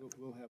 We'll have.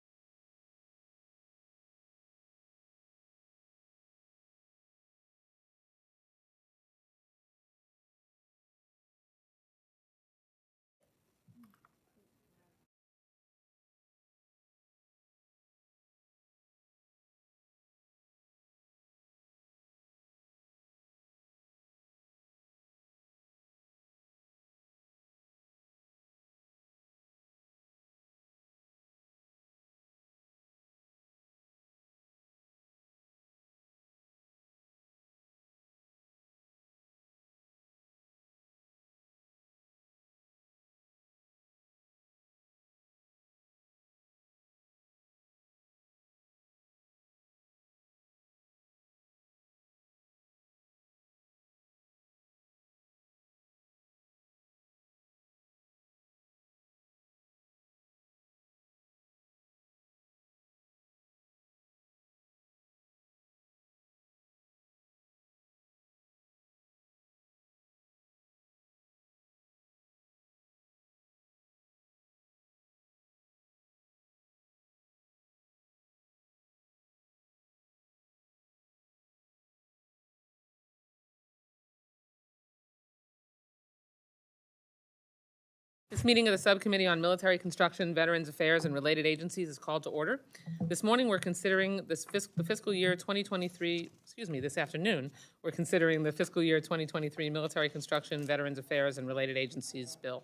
This meeting of the Subcommittee on Military Construction, Veterans Affairs, and Related Agencies is called to order. This morning, we're considering the fiscal year 2023, this afternoon, we're considering the fiscal year 2023 Military Construction, Veterans Affairs, and Related Agencies bill.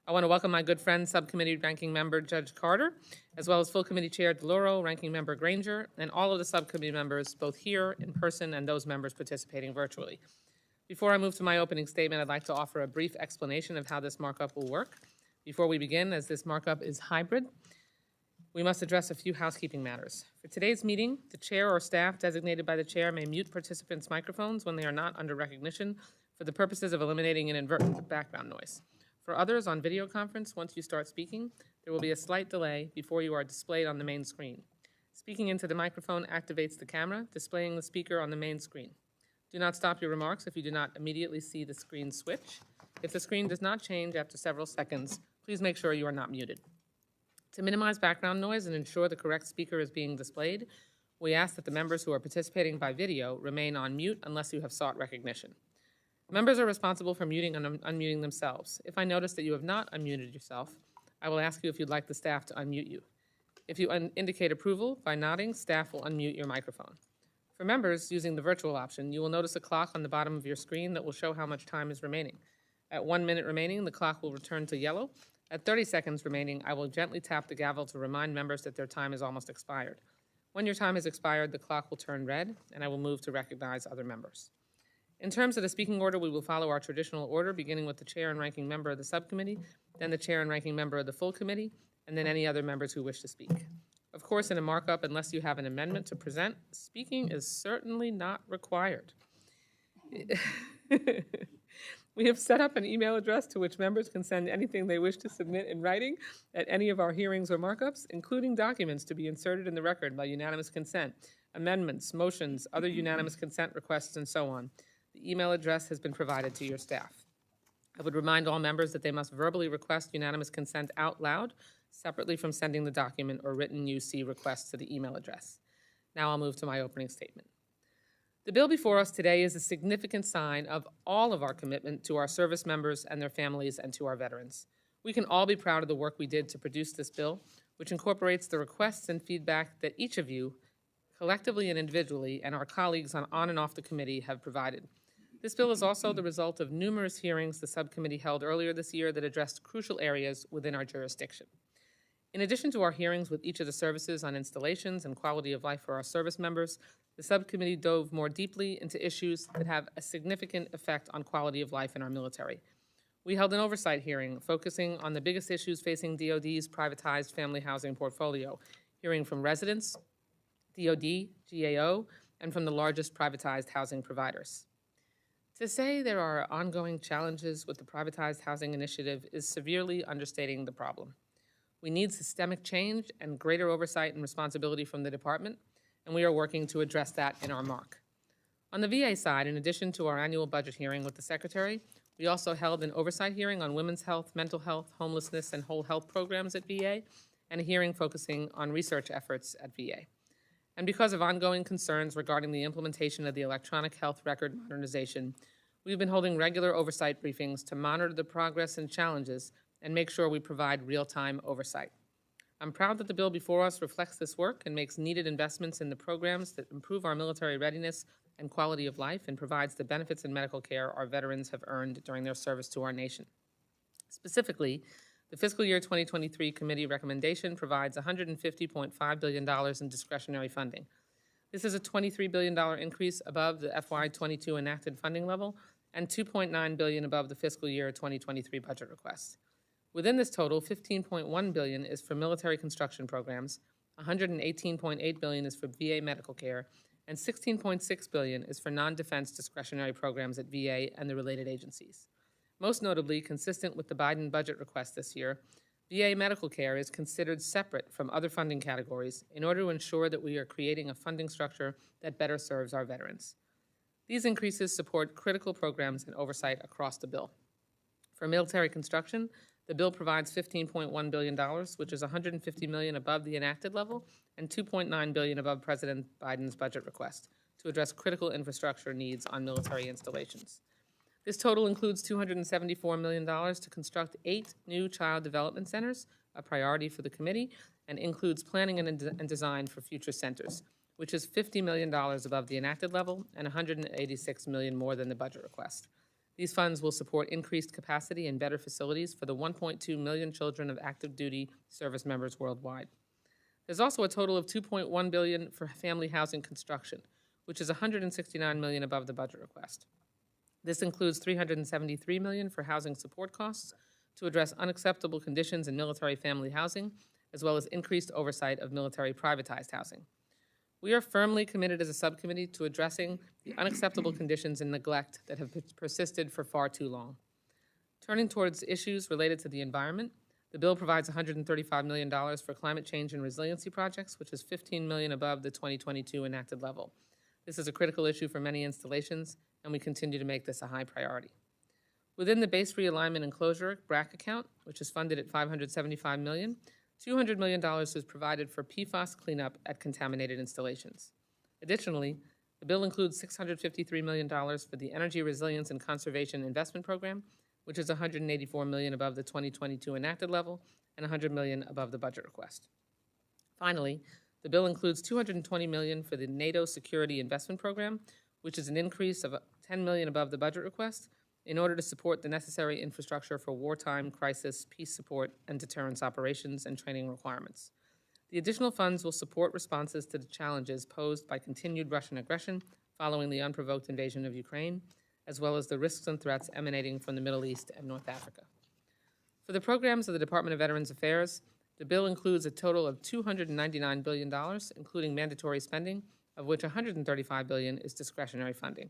I want to welcome my good friend, Subcommittee Ranking Member Judge Carter, as well as Full Committee Chair DeLauro, Ranking Member Granger, and all of the subcommittee members, both here in person and those members participating virtually. Before I move to my opening statement, I'd like to offer a brief explanation of how this markup will work. Before we begin, as this markup is hybrid, we must address a few housekeeping matters. For today's meeting, the chair or staff designated by the chair may mute participants' microphones when they are not under recognition for the purposes of eliminating inadvertent background noise. For others on video conference, once you start speaking, there will be a slight delay before you are displayed on the main screen. Speaking into the microphone activates the camera, displaying the speaker on the main screen. Do not stop your remarks if you do not immediately see the screen switch. If the screen does not change after several seconds, please make sure you are not muted. To minimize background noise and ensure the correct speaker is being displayed, we ask that the members who are participating by video remain on mute unless you have sought recognition. Members are responsible for muting and unmuting themselves. If I notice that you have not unmuted yourself, I will ask you if you'd like the staff to unmute you. If you indicate approval by nodding, staff will unmute your microphone. For members using the virtual option, you will notice a clock on the bottom of your screen that will show how much time is remaining. At 1 minute remaining, the clock will return to yellow. At 30 seconds remaining, I will gently tap the gavel to remind members that their time is almost expired. When your time has expired, the clock will turn red, and I will move to recognize other members. In terms of the speaking order, we will follow our traditional order, beginning with the chair and ranking member of the subcommittee, then the chair and ranking member of the full committee, and then any other members who wish to speak. Of course, in a markup, unless you have an amendment to present, speaking is certainly not required. We have set up an email address to which members can send anything they wish to submit in writing at any of our hearings or markups, including documents to be inserted in the record by unanimous consent, amendments, motions, other unanimous consent requests, and so on. The email address has been provided to your staff. I would remind all members that they must verbally request unanimous consent out loud, separately from sending the document or written UC request to the email address. Now I'll move to my opening statement. The bill before us today is a significant sign of all of our commitment to our service members and their families and to our veterans. We can all be proud of the work we did to produce this bill, which incorporates the requests and feedback that each of you, collectively and individually, and our colleagues on and off the committee have provided. This bill is also the result of numerous hearings the subcommittee held earlier this year that addressed crucial areas within our jurisdiction. In addition to our hearings with each of the services on installations and quality of life for our service members, the subcommittee dove more deeply into issues that have a significant effect on quality of life in our military. We held an oversight hearing focusing on the biggest issues facing DoD's privatized family housing portfolio, hearing from residents, DoD, GAO, and from the largest privatized housing providers. To say there are ongoing challenges with the privatized housing initiative is severely understating the problem. We need systemic change and greater oversight and responsibility from the department, and we are working to address that in our mark. On the VA side, in addition to our annual budget hearing with the Secretary, we also held an oversight hearing on women's health, mental health, homelessness, and whole health programs at VA, and a hearing focusing on research efforts at VA. And because of ongoing concerns regarding the implementation of the electronic health record modernization, we've been holding regular oversight briefings to monitor the progress and challenges and make sure we provide real-time oversight. I'm proud that the bill before us reflects this work and makes needed investments in the programs that improve our military readiness and quality of life and provides the benefits and medical care our veterans have earned during their service to our nation. Specifically, the fiscal year 2023 committee recommendation provides $150.5 billion in discretionary funding. This is a $23 billion increase above the FY22 enacted funding level and $2.9 billion above the fiscal year 2023 budget request. Within this total, $15.1 billion is for military construction programs, $118.8 billion is for VA medical care, and $16.6 billion is for non-defense discretionary programs at VA and the related agencies. Most notably, consistent with the Biden budget request this year, VA medical care is considered separate from other funding categories in order to ensure that we are creating a funding structure that better serves our veterans. These increases support critical programs and oversight across the bill. For military construction, the bill provides $15.1 billion, which is $150 million above the enacted level and $2.9 billion above President Biden's budget request to address critical infrastructure needs on military installations. This total includes $274 million to construct 8 new child development centers, a priority for the committee, and includes planning and design for future centers, which is $50 million above the enacted level and $186 million more than the budget request. These funds will support increased capacity and better facilities for the 1.2 million children of active duty service members worldwide. There's also a total of $2.1 billion for family housing construction, which is $169 million above the budget request. This includes $373 million for housing support costs to address unacceptable conditions in military family housing, as well as increased oversight of military privatized housing. We are firmly committed as a subcommittee to addressing the unacceptable conditions and neglect that have persisted for far too long. Turning towards issues related to the environment, the bill provides $135 million for climate change and resiliency projects, which is $15 million above the 2022 enacted level. This is a critical issue for many installations, and we continue to make this a high priority. Within the base realignment and closure BRAC account, which is funded at $575 million, $200 million is provided for PFAS cleanup at contaminated installations. Additionally, the bill includes $653 million for the Energy Resilience and Conservation Investment Program, which is $184 million above the 2022 enacted level and $100 million above the budget request. Finally, the bill includes $220 million for the NATO Security Investment Program, which is an increase of $10 million above the budget request in order to support the necessary infrastructure for wartime, crisis, peace support, and deterrence operations and training requirements. The additional funds will support responses to the challenges posed by continued Russian aggression following the unprovoked invasion of Ukraine, as well as the risks and threats emanating from the Middle East and North Africa. For the programs of the Department of Veterans Affairs, the bill includes a total of $299 billion, including mandatory spending, of which $135 billion is discretionary funding.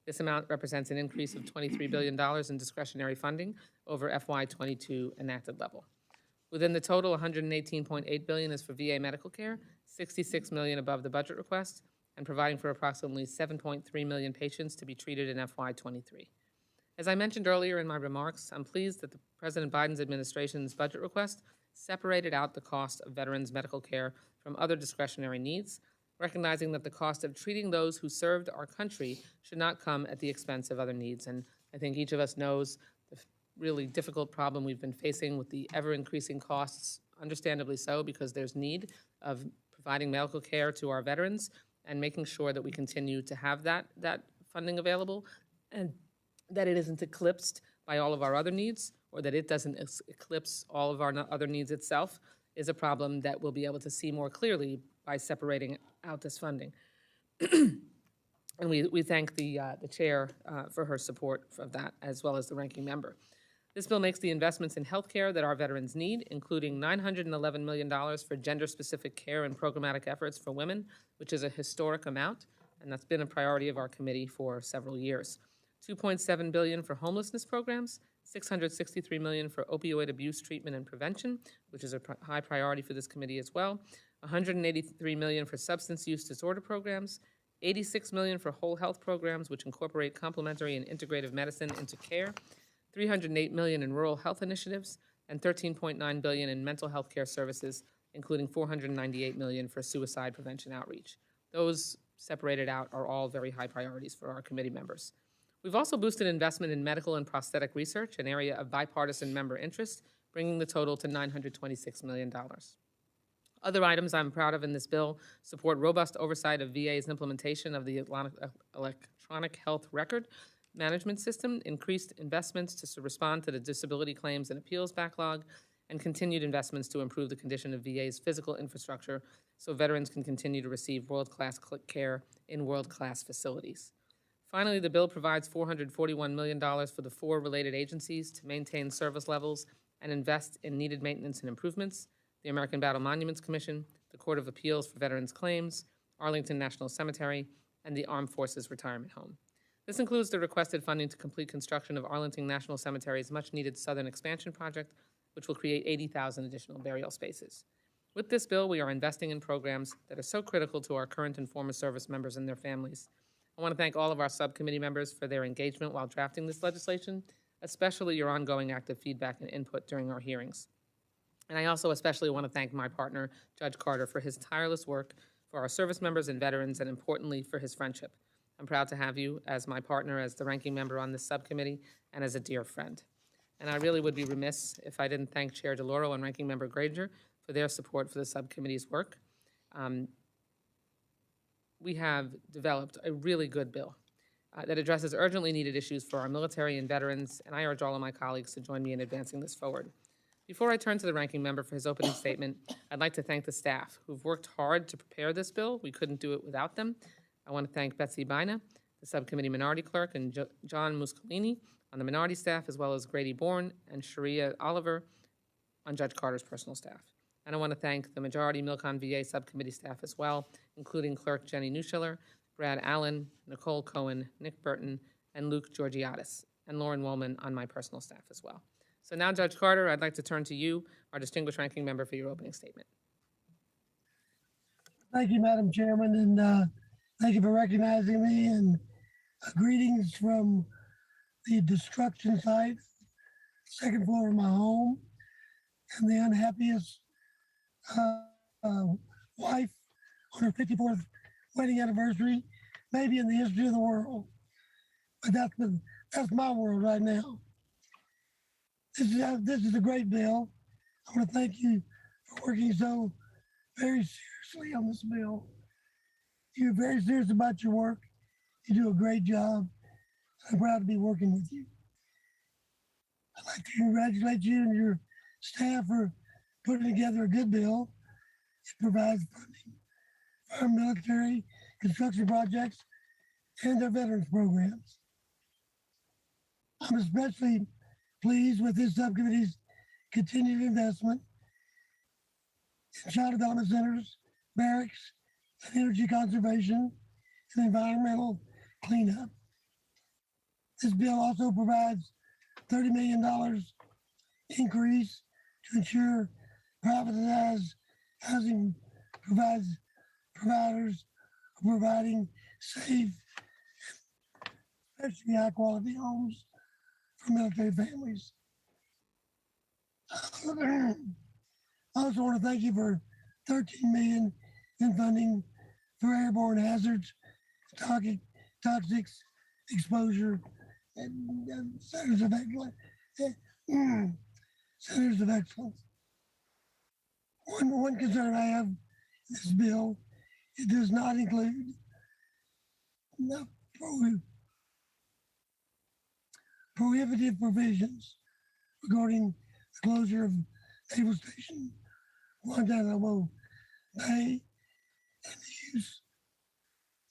This amount represents an increase of $23 billion in discretionary funding over FY22 enacted level. Within the total, $118.8 billion is for VA medical care, $66 million above the budget request, and providing for approximately 7.3 million patients to be treated in FY23. As I mentioned earlier in my remarks, I'm pleased that the President Biden's administration's budget request separated out the cost of veterans' medical care from other discretionary needs, recognizing that the cost of treating those who served our country should not come at the expense of other needs. And I think each of us knows the really difficult problem we've been facing with the ever-increasing costs, understandably so, because there's need of providing medical care to our veterans and making sure that we continue to have that funding available and that it isn't eclipsed by all of our other needs, or that it doesn't eclipse all of our other needs itself, is a problem that we'll be able to see more clearly by separating out this funding. And we thank the chair for her support of that, as well as the ranking member. This bill makes the investments in healthcare that our veterans need, including $911 million for gender-specific care and programmatic efforts for women, which is a historic amount, and that's been a priority of our committee for several years. $2.7 billion for homelessness programs, $663 million for opioid abuse treatment and prevention, which is a high priority for this committee as well, $183 million for substance use disorder programs, $86 million for whole health programs, which incorporate complementary and integrative medicine into care, $308 million in rural health initiatives, and $13.9 billion in mental health care services, including $498 million for suicide prevention outreach. Those separated out are all very high priorities for our committee members. We've also boosted investment in medical and prosthetic research, an area of bipartisan member interest, bringing the total to $926 million. Other items I'm proud of in this bill support robust oversight of VA's implementation of the electronic health record management system, increased investments to respond to the disability claims and appeals backlog, and continued investments to improve the condition of VA's physical infrastructure so veterans can continue to receive world-class care in world-class facilities. Finally, the bill provides $441 million for the 4 related agencies to maintain service levels and invest in needed maintenance and improvements: the American Battle Monuments Commission, the Court of Appeals for Veterans Claims, Arlington National Cemetery, and the Armed Forces Retirement Home. This includes the requested funding to complete construction of Arlington National Cemetery's much-needed southern expansion project, which will create 80,000 additional burial spaces. With this bill, we are investing in programs that are so critical to our current and former service members and their families. I want to thank all of our subcommittee members for their engagement while drafting this legislation, especially your ongoing active feedback and input during our hearings. And I also especially want to thank my partner, Judge Carter, for his tireless work for our service members and veterans, and importantly, for his friendship. I'm proud to have you as my partner, as the ranking member on this subcommittee, and as a dear friend. And I really would be remiss if I didn't thank Chair DeLauro and Ranking Member Granger for their support for the subcommittee's work. We have developed a really good bill that addresses urgently needed issues for our military and veterans, and I urge all of my colleagues to join me in advancing this forward. Before I turn to the ranking member for his opening statement, I'd like to thank the staff who've worked hard to prepare this bill. We couldn't do it without them. I want to thank Betsy Bina, the subcommittee minority clerk, and John Muscolini on the minority staff, as well as Grady Bourne and Sharia Oliver on Judge Carter's personal staff. And I want to thank the majority Milcon VA subcommittee staff as well, including Clerk Jenny Neuschiller, Brad Allen, Nicole Cohen, Nick Burton, and Luke Georgiadis, and Lauren Woolman on my personal staff as well. So now, Judge Carter, I'd like to turn to you, our distinguished ranking member, for your opening statement. Thank you, Madam Chairman, and thank you for recognizing me, and greetings from the destruction site, second floor of my home, and the unhappiest wife on her 54th wedding anniversary, maybe in the history of the world. But that's my world right now. This is a great bill. I want to thank you for working so very seriously on this bill. You're very serious about your work. You do a great job. I'm proud to be working with you. I'd like to congratulate you and your staff for putting together a good bill. It provides funding for our military construction projects and their veterans programs. I'm especially pleased with this subcommittee's continued investment in child development centers, barracks, and energy conservation and environmental cleanup. This bill also provides $30 million increase to ensure privatized housing providers are providing safe, especially high-quality homes for military families. I also want to thank you for $13 million in funding for airborne hazards, toxics, exposure, and centers of excellence. Centers of excellence. One concern I have in this bill, it does not include prohibitive provisions regarding the closure of Naval Station Guantanamo Bay and the use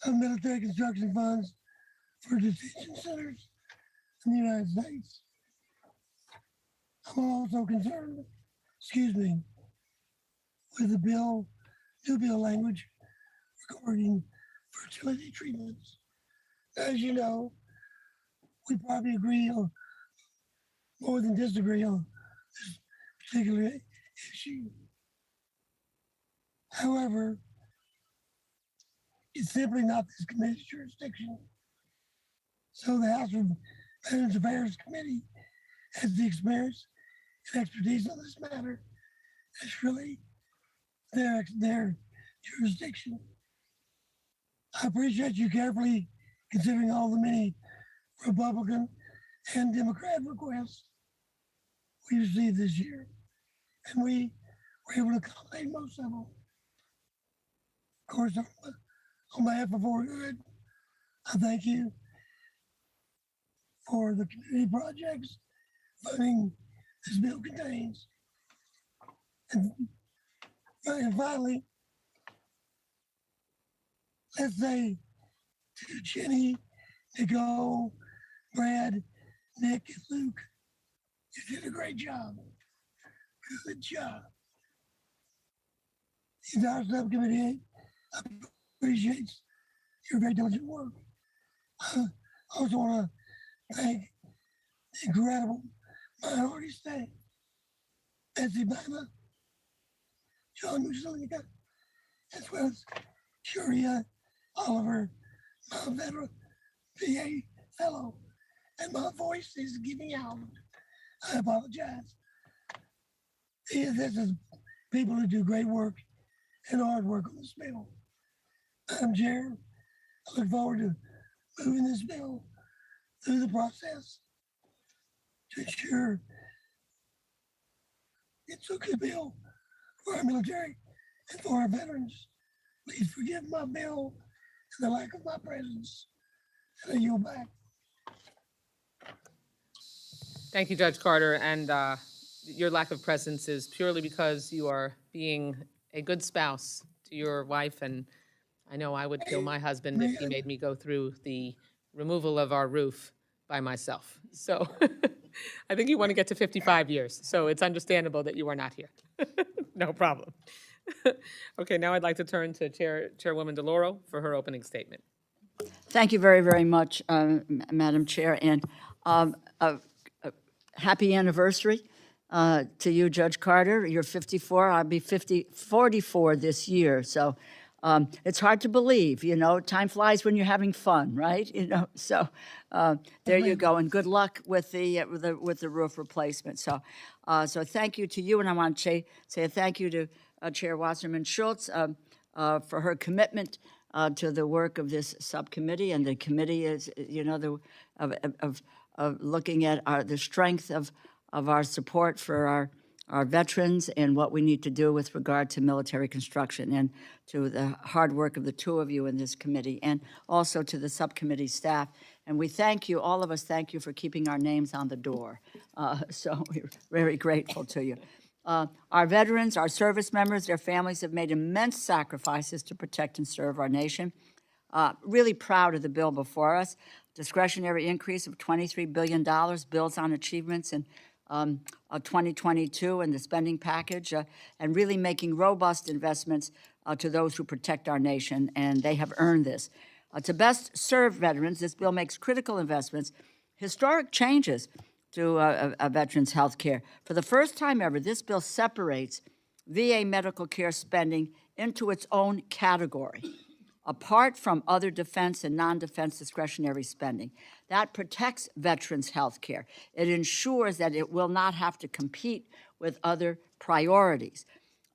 of military construction funds for detention centers in the United States. I'm also concerned, with the new bill language regarding fertility treatments. As you know, we probably agree on more than disagree on this particular issue. However, it's simply not this committee's jurisdiction. So the House of Veterans Affairs Committee has the experience and expertise on this matter. It's really their jurisdiction. I appreciate you carefully considering all the many Republican and Democrat requests we received this year, and we were able to accommodate most of them. Of course, on behalf of For Good, I thank you for the community projects funding this bill contains. And finally, let's say to Jenny, Nicole, Brad, Nick, and Luke, you did a great job. Good job. The entire subcommittee appreciates your very diligent work. I also want to thank the incredible minority staff, Betsy Bama, John Mussolini, as well as Curia Oliver, my veteran VA fellow, and my voice is giving out. I apologize. This is people who do great work and hard work on this bill. Madam Chair, I look forward to moving this bill through the process to ensure it's a good bill for our military and for our veterans. Please forgive my bill and the lack of my presence. And I yield back. Thank you, Judge Carter. And your lack of presence is purely because you are being a good spouse to your wife. And I know I would kill my husband if he made me go through the removal of our roof by myself. So I think you want to get to 55 years. So it's understandable that you are not here. No problem. Okay, now I'd like to turn to Chairwoman DeLauro for her opening statement. Thank you very, very much, Madam Chair, and happy anniversary to you, Judge Carter. You're 54. I'll be 44 this year. So it's hard to believe, you know, time flies when you're having fun, right? You know, so there you go, and good luck with the roof replacement. So thank you to you, and I want to say a thank you to Chair Wasserman Schultz for her commitment to the work of this subcommittee, and the committee is, you know, of looking at the strength of our support for our veterans and what we need to do with regard to military construction, and to the hard work of the two of you in this committee, and also to the subcommittee staff. And we thank you, all of us thank you for keeping our names on the door. So we're very grateful to you. Our veterans, our service members, their families have made immense sacrifices to protect and serve our nation. Really proud of the bill before us. Discretionary increase of $23 billion, builds on achievements in 2022 and the spending package, and really making robust investments to those who protect our nation, and they have earned this. To best serve veterans, this bill makes critical investments, historic changes to veterans' health care. For the first time ever, this bill separates VA medical care spending into its own category, apart from other defense and non-defense discretionary spending. That protects veterans' health care. It ensures that it will not have to compete with other priorities.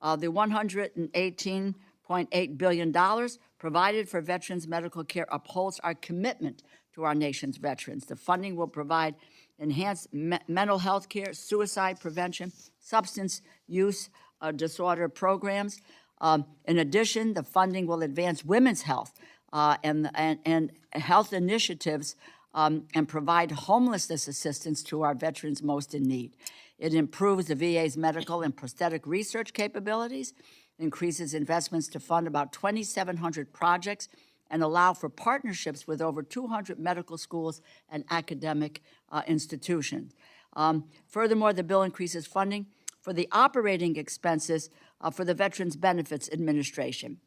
The $118.8 billion provided for veterans' medical care upholds our commitment to our nation's veterans. The funding will provide enhanced mental health care, suicide prevention, substance use disorder programs. In addition, the funding will advance women's health and health initiatives and provide homelessness assistance to our veterans most in need. It improves the VA's medical and prosthetic research capabilities, increases investments to fund about 2,700 projects, and allow for partnerships with over 200 medical schools and academic institutions. Furthermore, the bill increases funding for the operating expenses for the Veterans Benefits Administration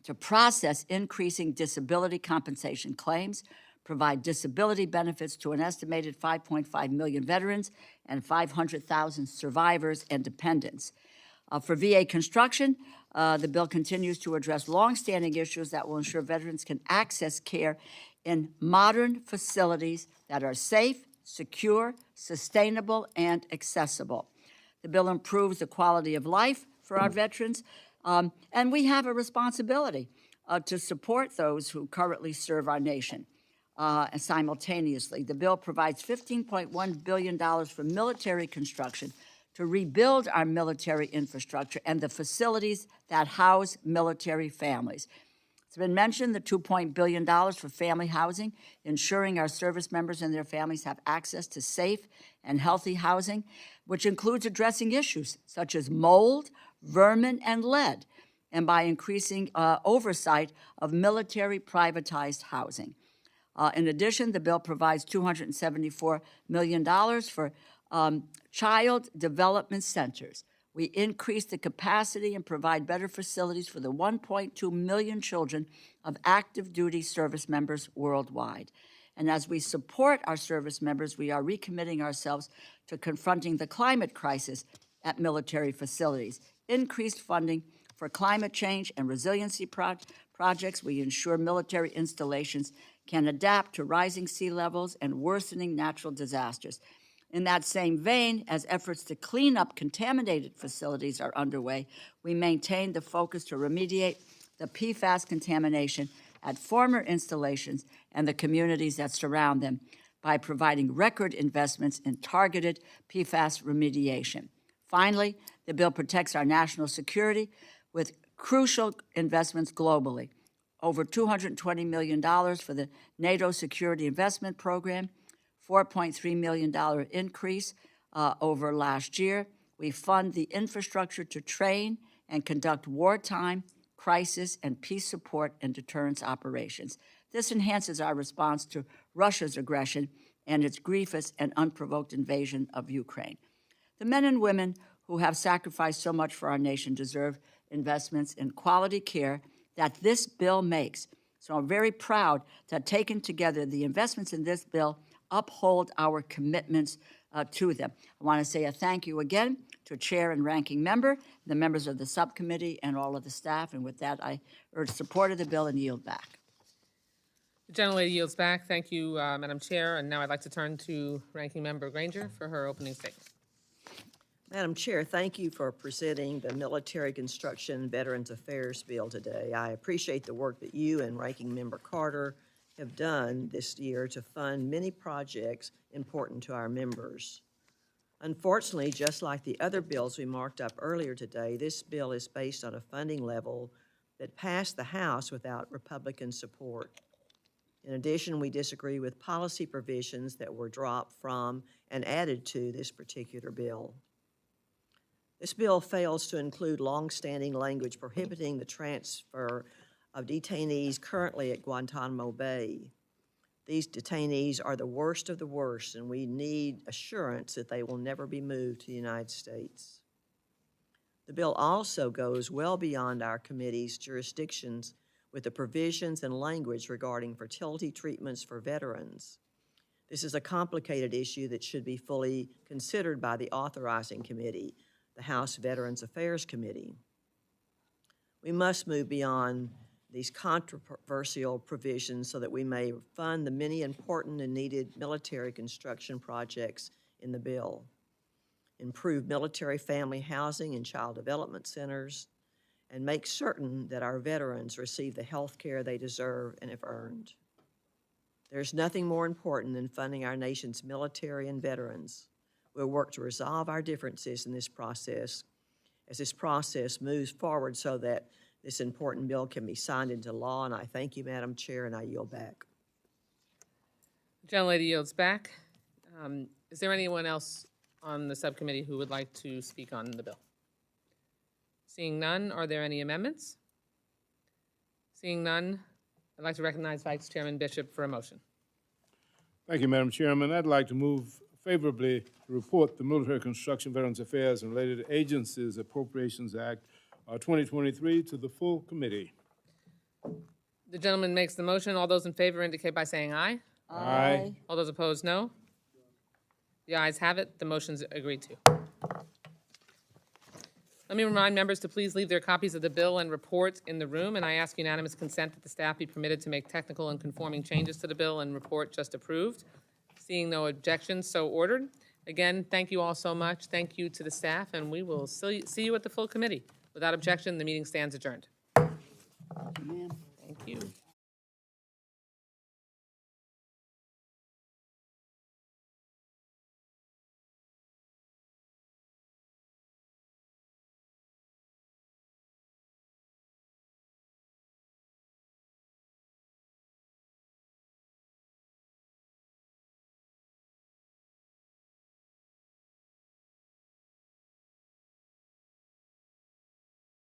to process increasing disability compensation claims, provide disability benefits to an estimated 5.5 million veterans and 500,000 survivors and dependents. For VA construction, the bill continues to address longstanding issues that will ensure veterans can access care in modern facilities that are safe, secure, sustainable, and accessible. The bill improves the quality of life for our veterans And we have a responsibility to support those who currently serve our nation. And simultaneously, the bill provides $15.1 billion for military construction to rebuild our military infrastructure and the facilities that house military families. It's been mentioned the $2 billion for family housing, ensuring our service members and their families have access to safe and healthy housing, which includes addressing issues such as mold, vermin, and lead, and by increasing oversight of military privatized housing. In addition, the bill provides $274 million for child development centers. We increase the capacity and provide better facilities for the 1.2 million children of active duty service members worldwide. And as we support our service members, we are recommitting ourselves to confronting the climate crisis at military facilities. Increased funding for climate change and resiliency projects. We ensure military installations can adapt to rising sea levels and worsening natural disasters. In that same vein, as efforts to clean up contaminated facilities are underway, we maintain the focus to remediate the PFAS contamination at former installations and the communities that surround them by providing record investments in targeted PFAS remediation. Finally, the bill protects our national security with crucial investments globally. Over $220 million for the NATO Security Investment Program, $4.3 million increase over last year. We fund the infrastructure to train and conduct wartime, crisis, and peace support and deterrence operations. This enhances our response to Russia's aggression and its grievous and unprovoked invasion of Ukraine. The men and women who have sacrificed so much for our nation deserve investments in quality care that this bill makes. So I'm very proud that taken together, the investments in this bill uphold our commitments to them. I want to say a thank you again to Chair and Ranking Member, the members of the subcommittee, and all of the staff. And with that, I urge support of the bill and yield back. The gentlelady yields back. Thank you, Madam Chair. And now I'd like to turn to Ranking Member Granger for her opening statement. Madam Chair, thank you for presenting the Military Construction Veterans Affairs Bill today. I appreciate the work that you and Ranking Member Carter have done this year to fund many projects important to our members. Unfortunately, just like the other bills we marked up earlier today, this bill is based on a funding level that passed the House without Republican support. In addition, we disagree with policy provisions that were dropped from and added to this particular bill. This bill fails to include long-standing language prohibiting the transfer of detainees currently at Guantanamo Bay. These detainees are the worst of the worst, and we need assurance that they will never be moved to the United States. The bill also goes well beyond our committee's jurisdictions with the provisions and language regarding fertility treatments for veterans. This is a complicated issue that should be fully considered by the authorizing committee, the House Veterans Affairs Committee. We must move beyond these controversial provisions so that we may fund the many important and needed military construction projects in the bill, improve military family housing and child development centers, and make certain that our veterans receive the health care they deserve and have earned. There's nothing more important than funding our nation's military and veterans. We'll work to resolve our differences in this process as this process moves forward so that this important bill can be signed into law. And I thank you, Madam Chair, and I yield back. The gentlelady yields back. Is there anyone else on the subcommittee who would like to speak on the bill? Seeing none, are there any amendments? Seeing none, I'd like to recognize Vice Chairman Bishop for a motion. Thank you, Madam Chairman. I'd like to move favorably to report the Military Construction, Veterans Affairs, and Related Agencies Appropriations Act 2023 to the full committee. The gentleman makes the motion. All those in favor indicate by saying aye. Aye. All those opposed, no. The ayes have it. The motion's agreed to. Let me remind members to please leave their copies of the bill and report in the room, and I ask unanimous consent that the staff be permitted to make technical and conforming changes to the bill and report just approved. Seeing no objections, so ordered. Again, thank you all so much. Thank you to the staff, and we will see you at the full committee. Without objection, the meeting stands adjourned. Ma'am. Thank you.